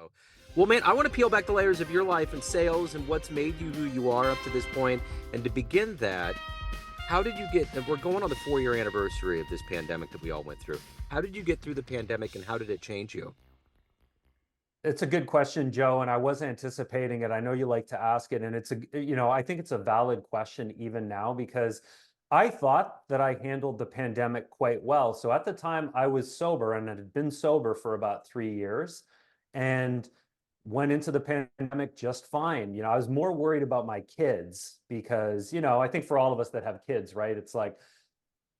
So, well, man, I want to peel back the layers of your life and sales and what's made you who you are up to this point. And to begin that, how did you get, we're going on the 4-year anniversary of this pandemic that we all went through. How did you get through the pandemic and how did it change you? It's a good question, Joe, and I was anticipating it. I know you like to ask it, and I think it's a valid question even now because I thought that I handled the pandemic quite well. So at the time, I was sober and had been sober for about 3 years and went into the pandemic just fine. I was more worried about my kids because, I think for all of us that have kids, right? It's like,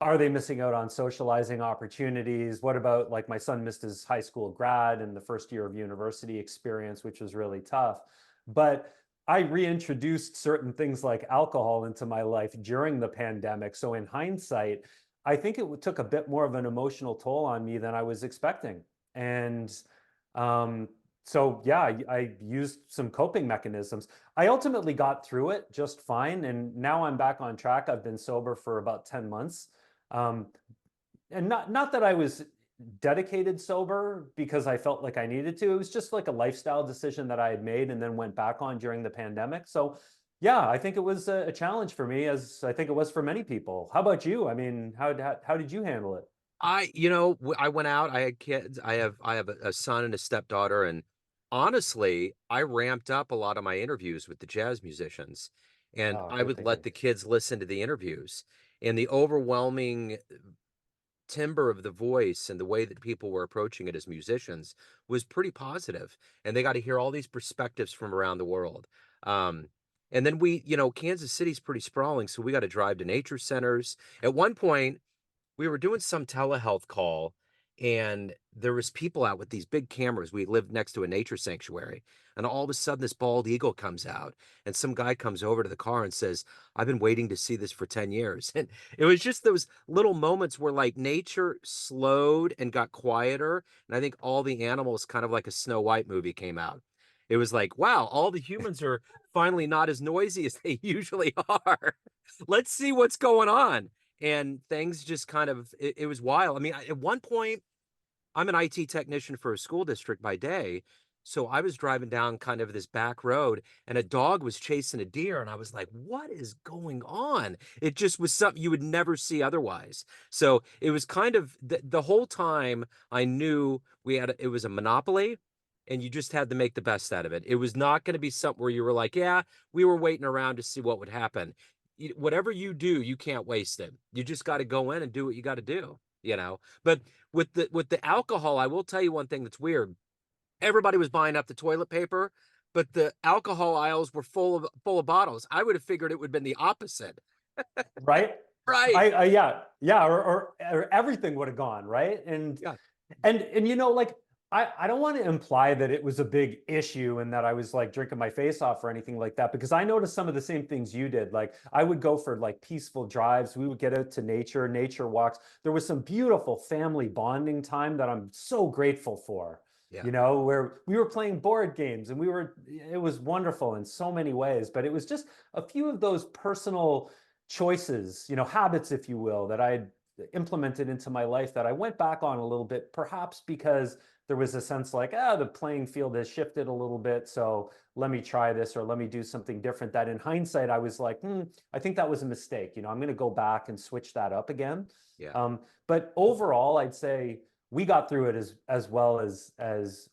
are they missing out on socializing opportunities? What about like my son missed his high school grad and the first year of university experience, which was really tough. But I reintroduced certain things like alcohol into my life during the pandemic. So in hindsight, I think it took a bit more of an emotional toll on me than I was expecting. And um, so, yeah, I used some coping mechanisms. I ultimately got through it just fine. And now I'm back on track. I've been sober for about 10 months. Um, and not that I was dedicated sober because I felt like I needed to. It was just like a lifestyle decision that I had made and then went back on during the pandemic. So yeah, I think it was a challenge for me, as I think it was for many people. How about you? I mean, how did you handle it? I went out, I had kids. I have a son and a stepdaughter, and honestly, I ramped up a lot of my interviews with the jazz musicians, and Oh, I good would let thinking. the kids listen to the interviews, and the overwhelming timbre of the voice and the way that people were approaching it as musicians was pretty positive, and they got to hear all these perspectives from around the world. Um, and then Kansas City's pretty sprawling, so we got to drive to nature centers. At one point, we were doing some telehealth call and there was people out with these big cameras. We lived next to a nature sanctuary, and all of a sudden this bald eagle comes out and some guy comes over to the car and says, I've been waiting to see this for 10 years. And it was just those little moments where like nature slowed and got quieter, and I think all the animals, kind of like a Snow White movie, came out. It was like, wow, all the humans are finally not as noisy as they usually are. Let's see what's going on. And things just kind of, it was wild. I mean, at one point, I'm an IT technician for a school district by day. So I was driving down kind of this back road and a dog was chasing a deer. And I was like, what is going on? It just was something you would never see otherwise. So it was kind of the whole time I knew it was a monopoly and you just had to make the best out of it. It was not going to be something where you were like, yeah, we were waiting around to see what would happen. Whatever you do, you can't waste it. You just got to go in and do what you got to do. But with the alcohol, I will tell you one thing that's weird. Everybody was buying up the toilet paper, but the alcohol aisles were full of bottles. I would have figured it would have been the opposite. Right? Right. Yeah, yeah, or everything would have gone, right? And Yeah. and and like I don't want to imply that it was a big issue and that I was like drinking my face off or anything like that because I noticed some of the same things you did. Like I would go for like peaceful drives. We would get out to nature walks. There was some beautiful family bonding time that I'm so grateful for. Yeah. Where we were playing board games and it was wonderful in so many ways, but it was just a few of those personal choices, habits, if you will, that I had implemented into my life that I went back on a little bit, perhaps because there was a sense like, the playing field has shifted a little bit. So let me try this or let me do something different. That in hindsight, I was like, I think that was a mistake. I'm going to go back and switch that up again. Yeah. But overall, I'd say we got through it as well as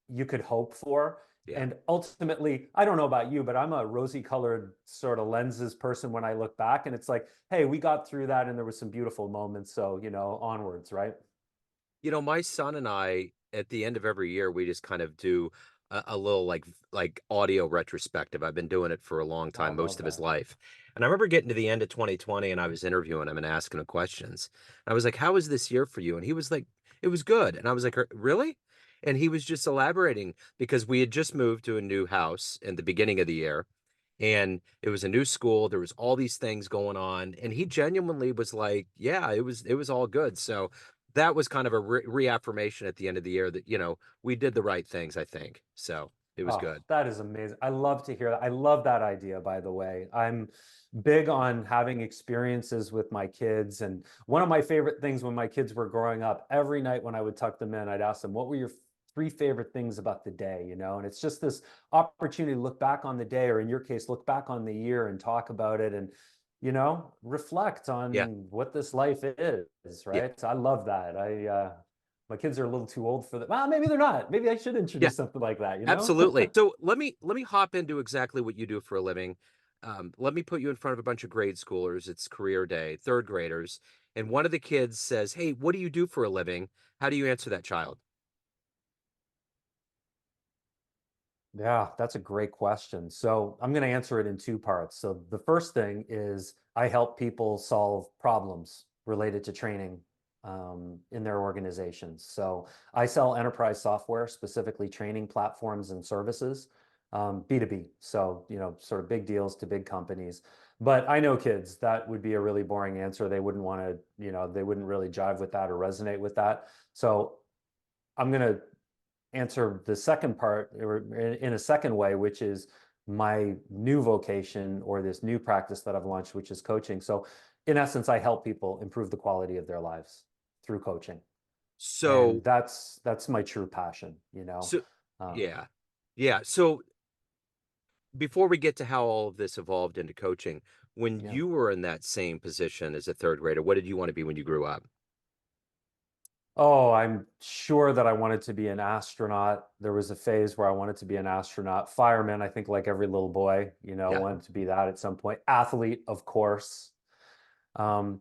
you could hope for. Yeah. And ultimately, I don't know about you, but I'm a rosy colored sort of lenses person when I look back. And it's like, hey, we got through that and there was some beautiful moments. So, onwards, right? My son and I, at the end of every year, we just kind of do a little like audio retrospective. I've been doing it for a long Oh, I time, most love of his that. life. And I remember getting to the end of 2020 and I was interviewing him and asking him questions. I was like, how was this year for you? And he was like, it was good. And I was like, really? And he was just elaborating because we had just moved to a new house in the beginning of the year. And it was a new school. There was all these things going on. And he genuinely was like, yeah, it was all good. So that was kind of a reaffirmation at the end of the year that, we did the right things, I think. So it was Oh, good. that is amazing. I love to hear that. I love that idea, by the way. I'm big on having experiences with my kids. And one of my favorite things when my kids were growing up, every night when I would tuck them in, I'd ask them, what were your three favorite things about the day, you know, and it's just this opportunity to look back on the day, or in your case, look back on the year and talk about it and, you know, reflect Yeah. on what this life is, Yeah. right? So I love that. My kids are a little too old for that. Well, maybe they're not. Maybe I should Yeah. introduce something like that, you know? Absolutely. So let me hop into exactly what you do for a living. Let me put you in front of a bunch of grade schoolers. It's career day, third graders, and one of the kids says, "Hey, what do you do for a living?" How do you answer that child? Yeah, that's a great question. So I'm going to answer it in two parts. So the first thing is I help people solve problems related to training in their organizations. So I sell enterprise software, specifically training platforms and services, B2B. So, you know, sort of big deals to big companies. But I know kids, that would be a really boring answer. They wouldn't want to, you know, they wouldn't really jive with that or resonate with that. So I'm going to answer the second part or in a second way, which is my new vocation or this new practice that I've launched, which is coaching. So, in essence, I help people improve the quality of their lives through coaching, and So, that's my true passion. You know, so uh, yeah. Yeah. So before we get to how all of this evolved into coaching, when yeah. you were in that same position as a third grader, what did you want to be when you grew up? Oh, I'm sure that I wanted to be an astronaut. There was a phase where I wanted to be an astronaut, fireman. I think like every little boy, you know, Yeah. wanted to be that at some point. Athlete, of course. Um,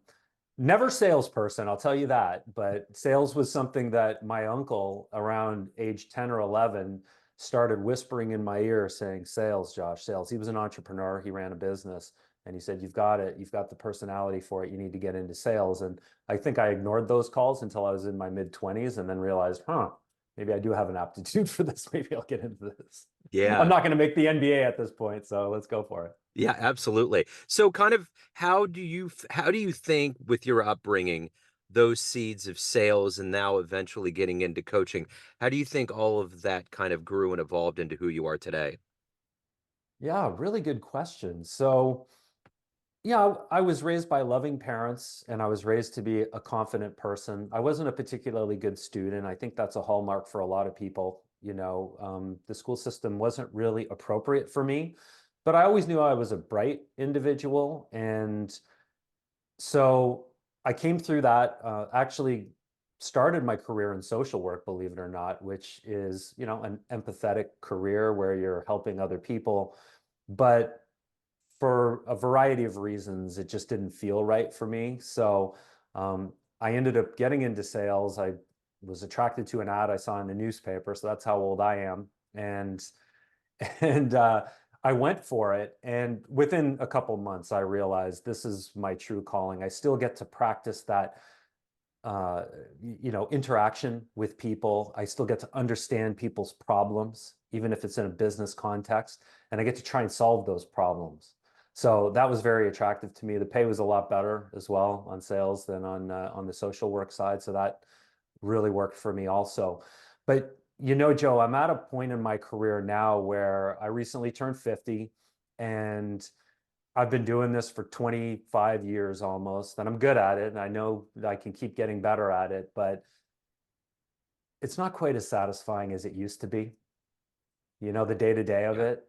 Never salesperson, I'll tell you that. But sales was something that my uncle, around age 10 or 11, started whispering in my ear saying, sales, Josh, sales. He was an entrepreneur. He ran a business. And he said, you've got it. You've got the personality for it. You need to get into sales. And I think I ignored those calls until I was in my mid 20s and then realized, maybe I do have an aptitude for this. Maybe I'll get into this. I'm Yeah. not going to make the NBA at this point. So let's go for it. Yeah, absolutely. So kind of how do you think with your upbringing, those seeds of sales and now eventually getting into coaching, how do you think all of that kind of grew and evolved into who you are today? Yeah, really good question. So, yeah, I was raised by loving parents and I was raised to be a confident person. I wasn't a particularly good student. I think that's a hallmark for a lot of people. You know, the school system wasn't really appropriate for me, but I always knew I was a bright individual. And so I came through that, actually started my career in social work, believe it or not, which is, you know, an empathetic career where you're helping other people. But for a variety of reasons, it just didn't feel right for me. So I ended up getting into sales. I was attracted to an ad I saw in the newspaper. So that's how old I am. And and I went for it. And within a couple months, I realized this is my true calling. I still get to practice that uh, you know, interaction with people. I still get to understand people's problems, even if it's in a business context, and I get to try and solve those problems. So that was very attractive to me. The pay was a lot better as well on sales than on the social work side. So that really worked for me also. But you know, Joe, I'm at a point in my career now where I recently turned 50 and I've been doing this for 25 years almost, and I'm good at it. And I know I can keep getting better at it, but it's not quite as satisfying as it used to be, you know, the day to day of Yeah. it.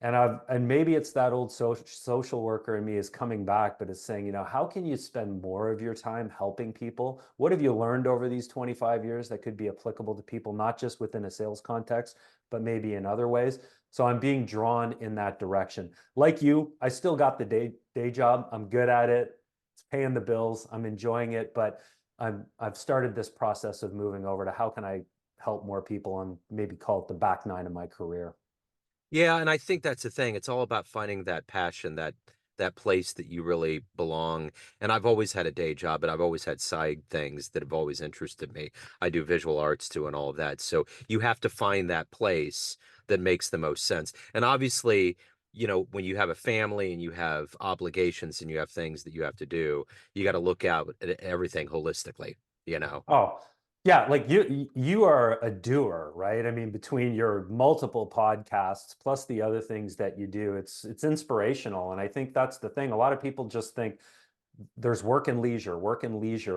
And maybe it's that old social worker in me is coming back, but it's saying, you know, how can you spend more of your time helping people? What have you learned over these 25 years that could be applicable to people, not just within a sales context, but maybe in other ways? So I'm being drawn in that direction. Like you, I still got the day job. I'm good at it. It's paying the bills. I'm enjoying it, but I've started this process of moving over to how can I help more people and maybe call it the back nine of my career. Yeah, and I think that's the thing. It's all about finding that passion, that place that you really belong. And I've always had a day job, but I've always had side things that have always interested me. I do visual arts too and all of that. So you have to find that place that makes the most sense. And obviously, when you have a family and you have obligations and you have things that you have to do, you got to look out at everything holistically, you know. Oh, yeah, like you are a doer, right? I mean, between your multiple podcasts plus the other things that you do, it's inspirational. And I think that's the thing. A lot of people just think there's work and leisure,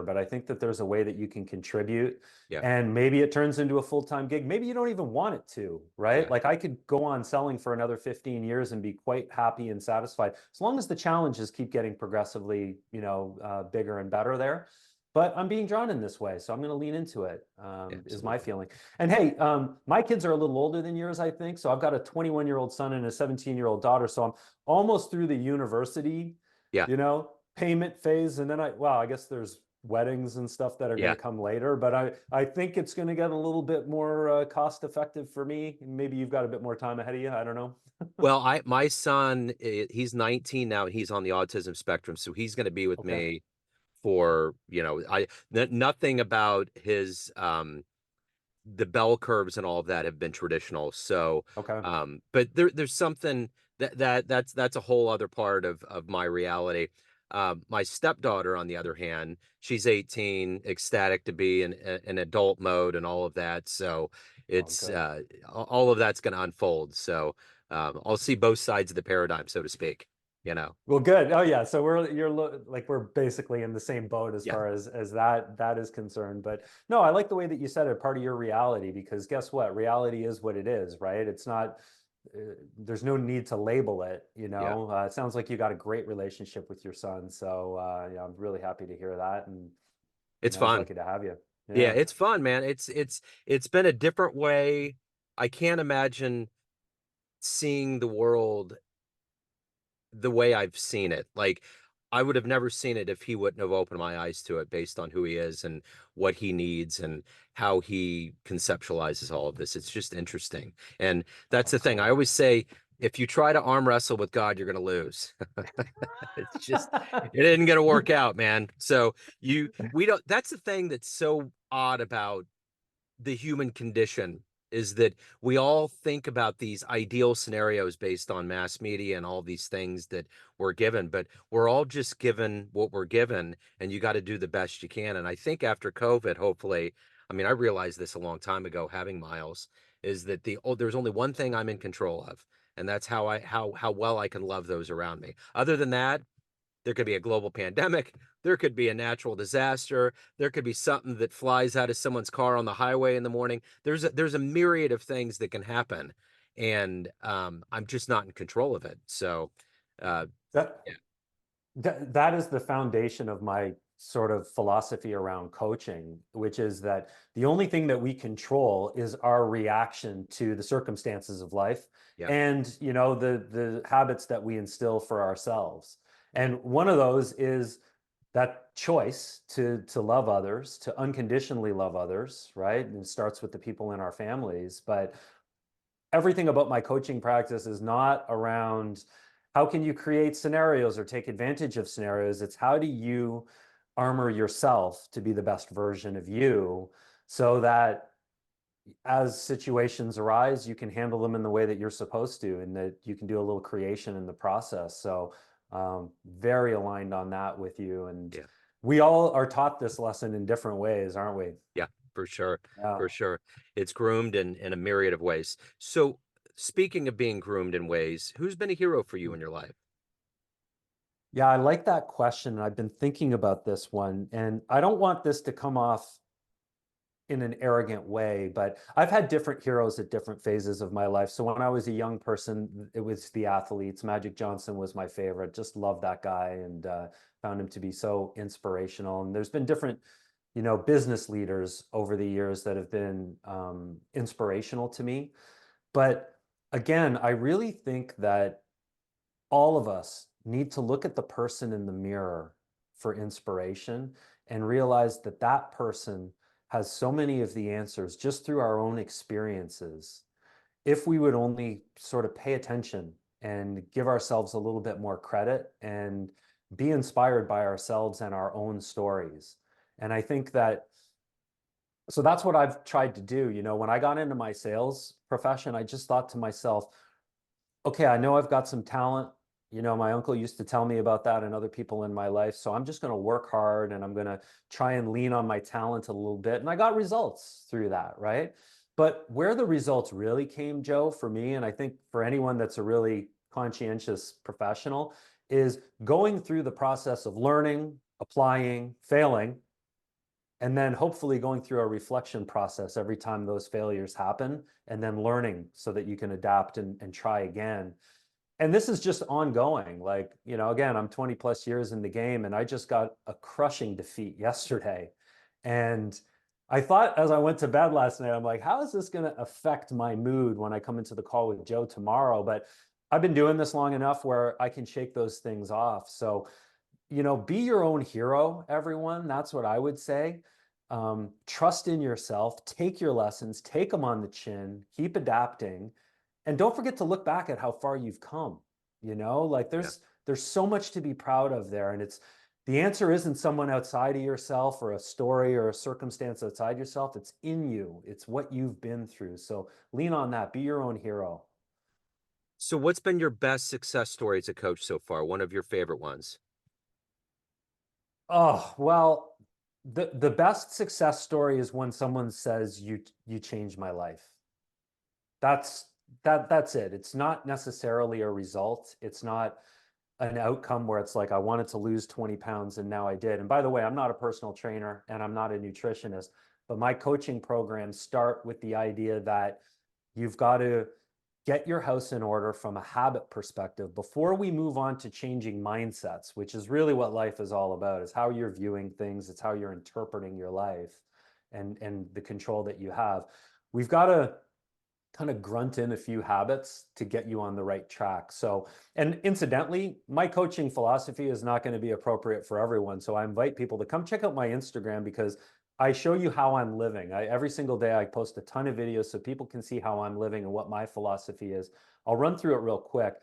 but I think that there's a way that you can contribute, Yeah. and maybe it turns into a full-time gig. Maybe you don't even want it to, right? Yeah. Like I could go on selling for another 15 years and be quite happy and satisfied as long as the challenges keep getting progressively, bigger and better there. But I'm being drawn in this way, so I'm going to lean into it. Is my Absolutely. feeling. And hey, my kids are a little older than yours, I think. So I've got a 21-year-old son and a 17-year-old daughter. So I'm almost through the university, Yeah. payment phase. And then I guess there's weddings and stuff that are going Yeah. to come later. But I think it's going to get a little bit more cost effective for me. Maybe you've got a bit more time ahead of you. I don't know. Well, my son, he's 19 now, and he's on the autism spectrum, so he's going to be with Okay. me for, nothing about his the bell curves and all of that have been traditional. So, Okay. but there's something that's a whole other part of my reality. My stepdaughter, on the other hand, she's 18, ecstatic to be in adult mode and all of that. So Oh, it's good. all of that's going to unfold. So I'll see both sides of the paradigm, so to speak. You know, Well, good. Oh yeah, so we're basically in the same boat as yeah, far as that is concerned. But no, I like the way that you said it, part of your reality, because guess what? Reality is what it is, right? It's not there's no need to label it, yeah. It sounds like you got a great relationship with your son. So yeah, I'm really happy to hear that, and It's he's fun. lucky to have you. Yeah, Yeah. it's fun, man. It's been a different way. I can't imagine seeing the world the way I've seen it. Like, I would have never seen it if he wouldn't have opened my eyes to it based on who he is and what he needs and how he conceptualizes all of this. It's just interesting. And Oh, that's the thing. I absolutely. always say, if you try to arm wrestle with God, you're going to lose. It's just, it isn't going to work out, man. So we don't, that's the thing that's so odd about the human condition, is that we all think about these ideal scenarios based on mass media and all these things that we're given, but we're all just given what we're given, and you got to do the best you can. And I think after COVID, hopefully, I mean, I realized this a long time ago having Miles, is that there's only one thing I'm in control of, and that's how well I can love those around me. Other than that, there could be a global pandemic. There could be a natural disaster. There could be something that flies out of someone's car on the highway in the morning. There's a myriad of things that can happen, and I'm just not in control of it. So, uh, That yeah, that is the foundation of my sort of philosophy around coaching, which is that the only thing that we control is our reaction to the circumstances of life, yeah, and the habits that we instill for ourselves. yeah, And one of those is that choice to love others, to unconditionally love others, right? And it starts with the people in our families. But everything about my coaching practice is not around how can you create scenarios or take advantage of scenarios. It's how do you armor yourself to be the best version of you, so that as situations arise, you can handle them in the way that you're supposed to, and that you can do a little creation in the process. So very aligned on that with you. And yeah, we all are taught this lesson in different ways, aren't we? yeah, for sure, Yeah. for sure. It's groomed in a myriad of ways. So, speaking of being groomed in ways, who's been a hero for you in your life? Yeah, I like that question. I've been thinking about this one, and I don't want this to come off in an arrogant way, but I've had different heroes at different phases of my life. So when I was a young person, it was the athletes. Magic Johnson was my favorite. Just loved that guy, and found him to be so inspirational. And there's been different, business leaders over the years that have been inspirational to me. But again, I really think that all of us need to look at the person in the mirror for inspiration, and realize that that person has so many of the answers just through our own experiences. If we would only sort of pay attention and give ourselves a little bit more credit and be inspired by ourselves and our own stories. And I think that, so that's what I've tried to do. When I got into my sales profession, I just thought to myself, okay, I know I've got some talent. My uncle used to tell me about that and other people in my life. So I'm just going to work hard, and I'm going to try and lean on my talent a little bit. And I got results through that, right? But where the results really came, Joe, for me, and I think for anyone that's a really conscientious professional, is going through the process of learning, applying, failing, and then hopefully going through a reflection process every time those failures happen, and then learning so that you can adapt and try again. And this is just ongoing. Like, again, I'm 20 plus years in the game, and I just got a crushing defeat yesterday. And I thought as I went to bed last night, I'm like, how is this going to affect my mood when I come into the call with Joe tomorrow? But I've been doing this long enough where I can shake those things off. So, be your own hero, everyone. That's what I would say. Trust in yourself, take your lessons, take them on the chin, keep adapting, and don't forget to look back at how far you've come. Like Yeah. there's so much to be proud of there. And it's the answer isn't someone outside of yourself or a story or a circumstance outside yourself. It's in you. It's what you've been through. So lean on that. Be your own hero. So what's been your best success story as a coach so far? One of your favorite ones? Oh, well, the best success story is when someone says you changed my life. That's that's it. It's not necessarily a result. It's not an outcome where it's like I wanted to lose 20 pounds and now I did. And by the way, I'm not a personal trainer and I'm not a nutritionist, but my coaching programs start with the idea that you've got to get your house in order from a habit perspective before we move on to changing mindsets, which is really what life is all about, is how you're viewing things, it's how you're interpreting your life and the control that you have. We've got to kind of grunt in a few habits to get you on the right track. So, and incidentally, my coaching philosophy is not going to be appropriate for everyone. So I invite people to come check out my Instagram because I show you how I'm living. Every single day I post a ton of videos so people can see how I'm living and what my philosophy is. I'll run through it real quick.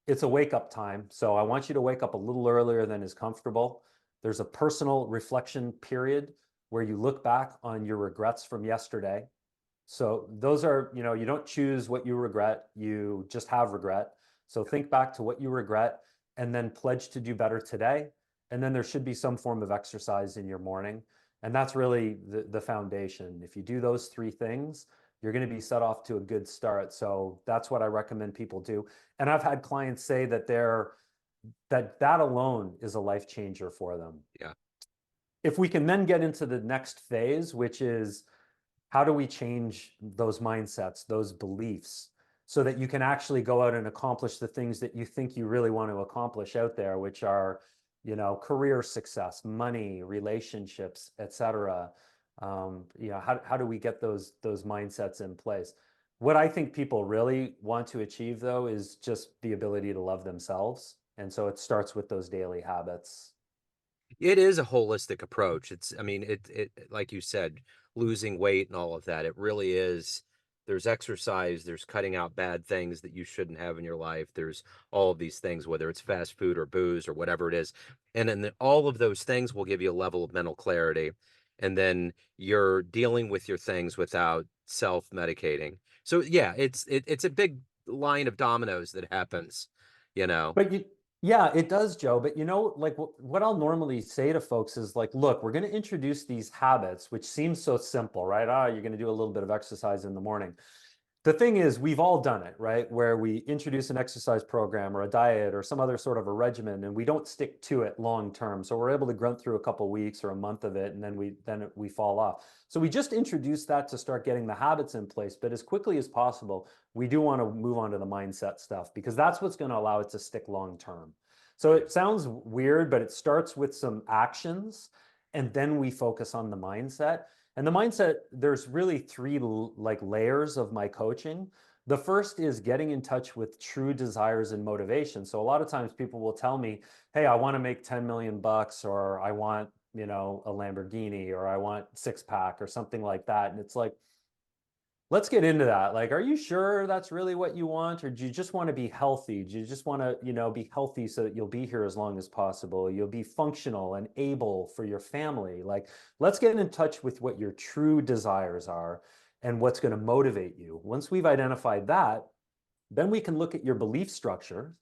It's a wake up time. So I want you to wake up a little earlier than is comfortable. There's a personal reflection period where you look back on your regrets from yesterday. So those are, you don't choose what you regret, you just have regret. So think back to what you regret and then pledge to do better today. And then there should be some form of exercise in your morning. And that's really the foundation. If you do those three things, you're going to be set off to a good start. So that's what I recommend people do. And I've had clients say that that alone is a life changer for them. Yeah. If we can then get into the next phase, which is how do we change those mindsets, those beliefs, so that you can actually go out and accomplish the things that you think you really want to accomplish out there, which are, career success, money, relationships, etc. How do we get those mindsets in place? What I think people really want to achieve, though, is just the ability to love themselves. And so it starts with those daily habits. It is a holistic approach. I mean, like you said, losing weight and all of that. It really is. There's exercise, there's cutting out bad things that you shouldn't have in your life. There's all of these things, whether it's fast food or booze or whatever it is. And then all of those things will give you a level of mental clarity. And then you're dealing with your things without self-medicating. So yeah, it's a big line of dominoes that happens, you know. But yeah, it does, Joe. But like what I'll normally say to folks is like, look, we're going to introduce these habits, which seems so simple, right? You're going to do a little bit of exercise in the morning. The thing is, we've all done it, right? Where we introduce an exercise program or a diet or some other sort of a regimen, and we don't stick to it long term. So we're able to grunt through a couple weeks or a month of it, and then we fall off. So we just introduced that to start getting the habits in place. But as quickly as possible, we do want to move on to the mindset stuff because that's what's going to allow it to stick long term. So Yeah. it sounds weird, but it starts with some actions, and then we focus on the mindset. And the mindset, there's really three like layers of my coaching. The first is getting in touch with true desires and motivation. So a lot of times people will tell me, "Hey, I want to make 10 million bucks or I want, a Lamborghini or I want six pack or something like that." And it's like, let's get into that. Like, are you sure that's really what you want? Or do you just want to be healthy? Do you just want to, be healthy so that you'll be here as long as possible? You'll be functional and able for your family. Like, let's get in touch with what your true desires are and what's going to motivate you. Once we've identified that, then we can look at your belief structure.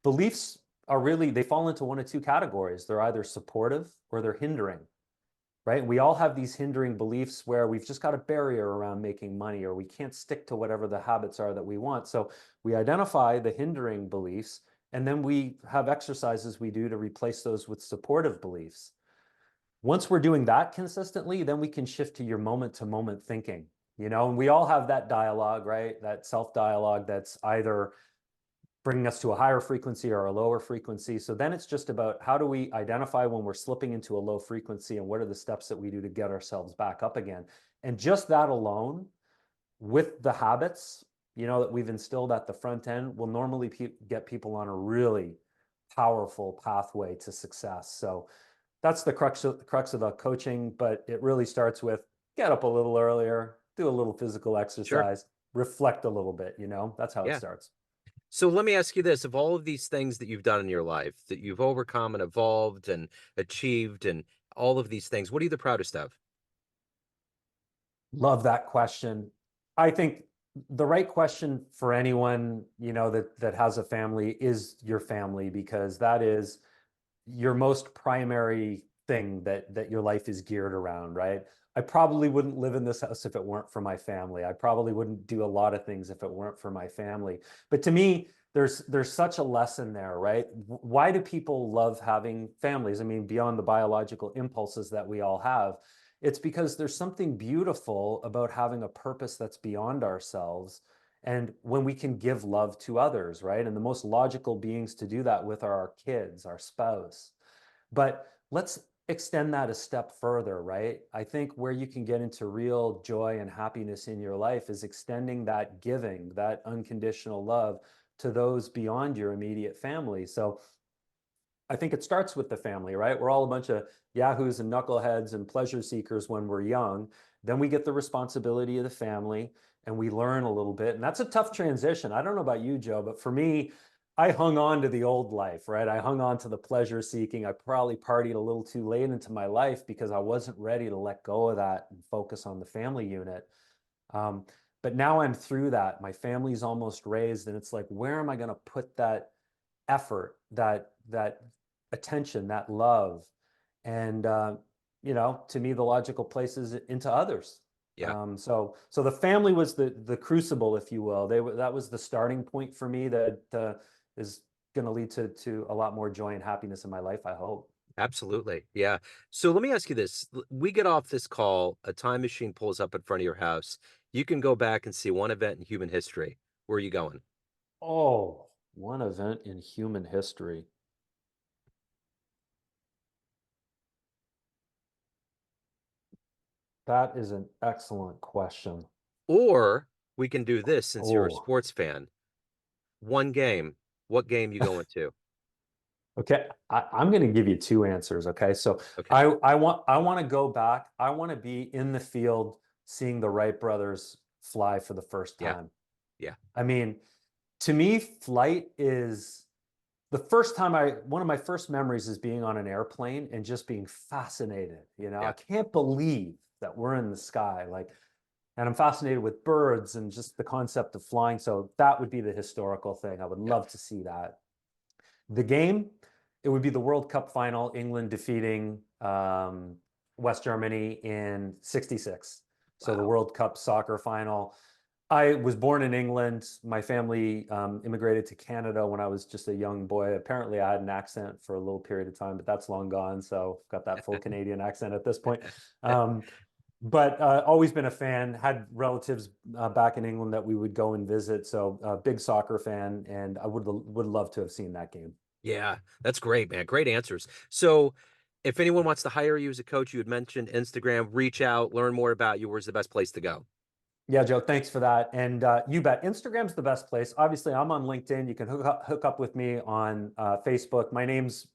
Beliefs are really, they fall into one of two categories. They're either supportive or they're hindering, right? We all have these hindering beliefs where we've just got a barrier around making money or we can't stick to whatever the habits are that we want. So we identify the hindering beliefs And then we have exercises we do to replace those with supportive beliefs. Once we're doing that consistently, then we can shift to your moment to moment thinking, and we all have that dialogue, right? That self dialogue that's either bringing us to a higher frequency or a lower frequency. So then it's just about how do we identify when we're slipping into a low frequency and what are the steps that we do to get ourselves back up again. And just that alone, with the habits, that we've instilled at the front end, will normally get people on a really powerful pathway to success. So that's the crux of the coaching, but it really starts with get up a little earlier, do a little physical Sure. exercise, reflect a little bit, that's how it Yeah. starts. So let me ask you this, of all of these things that you've done in your life, that you've overcome and evolved and achieved and all of these things, what are you the proudest of? Love that question. I think the right question for anyone, that has a family is your family, because that is your most primary thing that your life is geared around, right? I probably wouldn't live in this house if it weren't for my family. I probably wouldn't do a lot of things if it weren't for my family. But to me, there's such a lesson there, right? Why do people love having families? I mean, beyond the biological impulses that we all have, it's because there's something beautiful about having a purpose that's beyond ourselves. And when we can give love to others, right? And the most logical beings to do that with are our kids, our spouse. But let's extend that a step further, right? I think where you can get into real joy and happiness in your life is extending that giving, that unconditional love to those beyond your immediate family. So I think it starts with the family, right? We're all a bunch of yahoos and knuckleheads and pleasure seekers when we're young. Then we get the responsibility of the family and we learn a little bit. And that's a tough transition. I don't know about you, Joe, but for me, I hung on to the old life, right? I hung on to the pleasure seeking. I probably partied a little too late into my life because I wasn't ready to let go of that and focus on the family unit. Um, but now I'm through that. My family's almost raised, and it's like, where am I going to put that effort, that attention, that love? And to me, the logical place is into others. Yeah, So the family was the crucible, if you will. That was the starting point for me that is going to lead to a lot more joy and happiness in my life, I hope. absolutely. Yeah. So let me ask you this. We get off this call, a time machine pulls up in front of your house. You can go back and see one event in human history. Where are you going? Oh, one event in human history. That is an excellent question. Or we can do this since you're a Oh, sports fan. One game. What game you going to? okay. I'm going to give you two answers. Okay. So Okay. I want to go back. I want to be in the field seeing the Wright brothers fly for the first Yeah. time. Yeah. I mean, to me, flight is the first time one of my first memories is being on an airplane and just being fascinated. I Yeah. can't believe that we're in the sky. And I'm fascinated with birds and just the concept of flying. So that would be the historical thing. I would Yeah. love to see that. The game, it would be the World Cup final, England defeating West Germany in '66. So the Wow. World Cup soccer final. I was born in England. My family immigrated to Canada when I was just a young boy. Apparently, I had an accent for a little period of time, but that's long gone. So I've got that full Canadian accent at this point. Um, but always been a fan. Had relatives back in England that we would go and visit. So big soccer fan, and I would love to have seen that game. Yeah, that's great, man. Great answers. So, if anyone wants to hire you as a coach, you had mentioned Instagram, reach out, learn more about you. Where's the best place to go? Yeah, Joe, thanks for that. And you bet, Instagram's the best place. Obviously, I'm on LinkedIn. You can hook up with me on Facebook. My name's,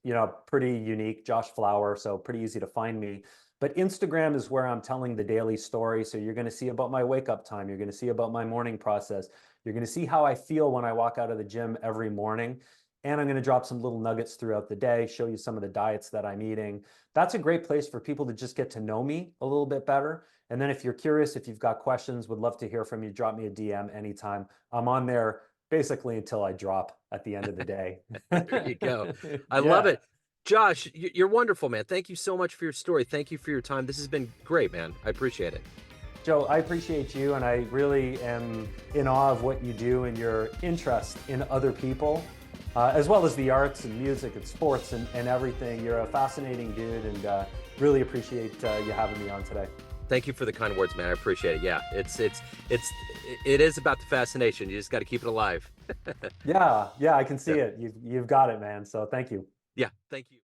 pretty unique, Josh Flower, so pretty easy to find me. But Instagram is where I'm telling the daily story. So you're going to see about my wake up time. You're going to see about my morning process. You're going to see how I feel when I walk out of the gym every morning. And I'm going to drop some little nuggets throughout the day, show you some of the diets that I'm eating. That's a great place for people to just get to know me a little bit better. And then if you're curious, if you've got questions, would love to hear from you. Drop me a DM anytime. I'm on there basically until I drop at the end of the day. There you go. I love Yeah. it. Josh, you're wonderful, man. Thank you so much for your story. Thank you for your time. This has been great, man. I appreciate it. Joe, I appreciate you, and I really am in awe of what you do and your interest in other people. as well as the arts and music and sports and everything. You're a fascinating dude, and really appreciate you having me on today. Thank you for the kind words, man. I appreciate it. Yeah, it's it is about the fascination. You just got to keep it alive. Yeah, yeah, I can So, see it. You've got it, man. So thank you. yeah, thank you.